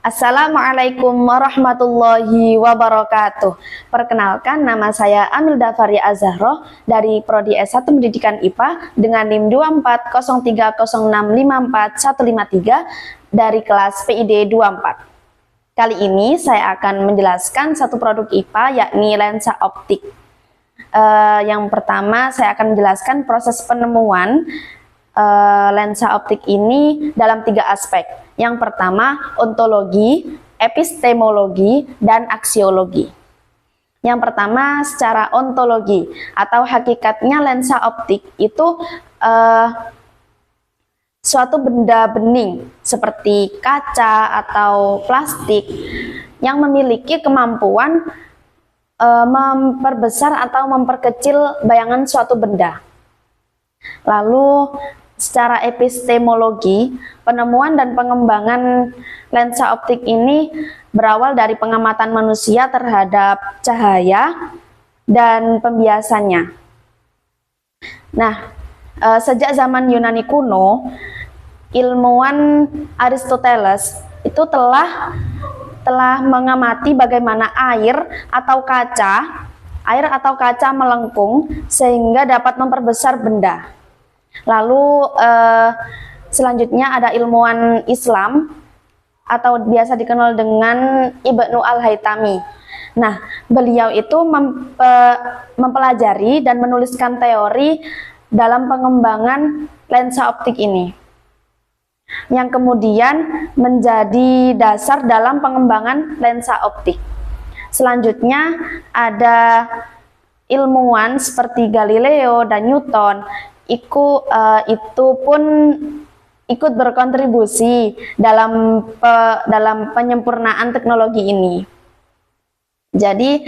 Assalamualaikum warahmatullahi wabarakatuh. Perkenalkan, nama saya Amilda Faria Azahroh dari Prodi S1 Pendidikan IPA dengan NIM 240306545153 dari kelas PID 24. Kali ini saya akan menjelaskan satu produk IPA yakni lensa optik. Yang pertama saya akan menjelaskan proses penemuan lensa optik ini dalam 3 aspek. Yang pertama, ontologi, epistemologi, dan aksiologi. Yang pertama, secara ontologi atau hakikatnya lensa optik itu suatu benda bening seperti kaca atau plastik yang memiliki kemampuan memperbesar atau memperkecil bayangan suatu benda. Lalu secara epistemologi, penemuan dan pengembangan lensa optik ini berawal dari pengamatan manusia terhadap cahaya dan pembiasannya. Nah, sejak zaman Yunani kuno, ilmuwan Aristoteles itu telah mengamati bagaimana air atau kaca melengkung sehingga dapat memperbesar benda. Lalu selanjutnya ada ilmuwan Islam atau biasa dikenal dengan Ibnu Al-Haytami. Nah, beliau itu mempelajari dan menuliskan teori dalam pengembangan lensa optik ini, yang kemudian menjadi dasar dalam pengembangan lensa optik. Selanjutnya ada ilmuwan seperti Galileo dan Newton. Itu pun ikut berkontribusi dalam penyempurnaan teknologi ini. Jadi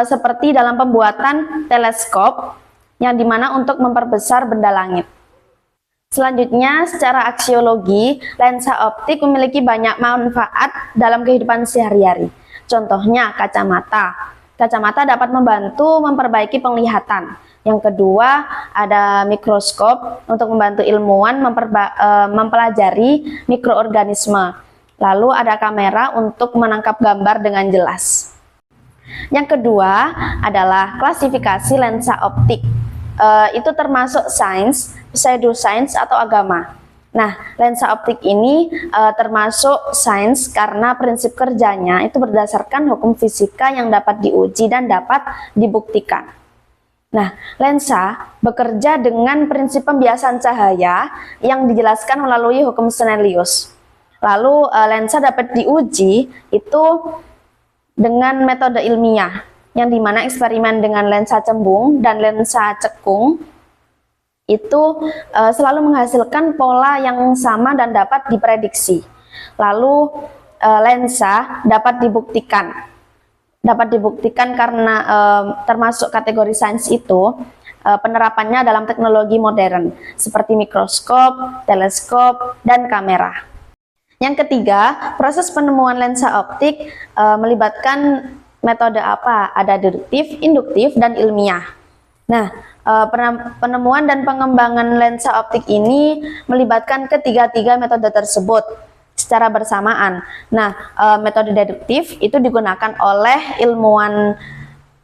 seperti dalam pembuatan teleskop yang dimana untuk memperbesar benda langit. Selanjutnya, secara aksiologi, lensa optik memiliki banyak manfaat dalam kehidupan sehari-hari. Contohnya kacamata. Kacamata dapat membantu memperbaiki penglihatan. Yang kedua, ada mikroskop untuk membantu ilmuwan mempelajari mikroorganisme. Lalu ada kamera untuk menangkap gambar dengan jelas. Yang kedua adalah klasifikasi lensa optik. Itu termasuk sains, pseudosains atau agama. Nah, lensa optik ini termasuk sains karena prinsip kerjanya itu berdasarkan hukum fisika yang dapat diuji dan dapat dibuktikan. Nah, lensa bekerja dengan prinsip pembiasan cahaya yang dijelaskan melalui hukum Snellius. Lalu lensa dapat diuji itu dengan metode ilmiah, yang dimana eksperimen dengan lensa cembung dan lensa cekung itu selalu menghasilkan pola yang sama dan dapat diprediksi. Lalu lensa dapat dibuktikan karena termasuk kategori sains itu penerapannya dalam teknologi modern seperti mikroskop, teleskop, dan kamera. Yang ketiga, proses penemuan lensa optik melibatkan metode apa? Ada deduktif, induktif, dan ilmiah. Nah, penemuan dan pengembangan lensa optik ini melibatkan ketiga-tiga metode tersebut secara bersamaan. Nah, metode deduktif itu digunakan oleh ilmuwan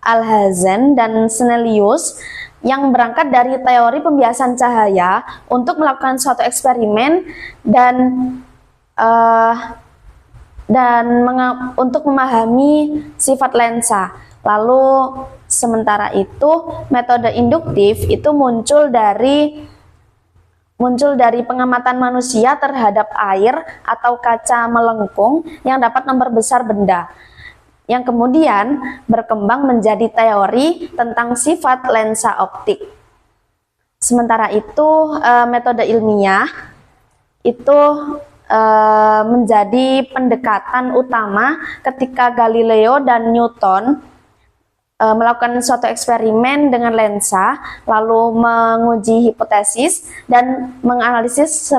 Alhazen dan Snellius yang berangkat dari teori pembiasan cahaya untuk melakukan suatu eksperimen untuk memahami sifat lensa. Lalu sementara itu metode induktif itu muncul dari pengamatan manusia terhadap air atau kaca melengkung yang dapat memperbesar benda, yang kemudian berkembang menjadi teori tentang sifat lensa optik. Sementara itu metode ilmiah itu menjadi pendekatan utama ketika Galileo dan Newton melakukan suatu eksperimen dengan lensa, lalu menguji hipotesis dan menganalisis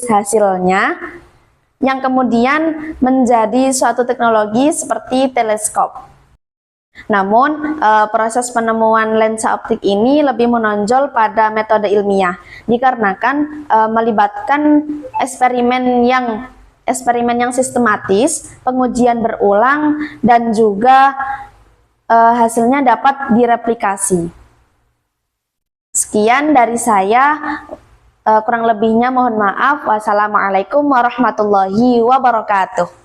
hasilnya, yang kemudian menjadi suatu teknologi seperti teleskop. Namun, proses penemuan lensa optik ini lebih menonjol pada metode ilmiah, dikarenakan melibatkan eksperimen yang sistematis, pengujian berulang, dan juga hasilnya dapat direplikasi. Sekian dari saya, kurang lebihnya mohon maaf. Wassalamualaikum warahmatullahi wabarakatuh.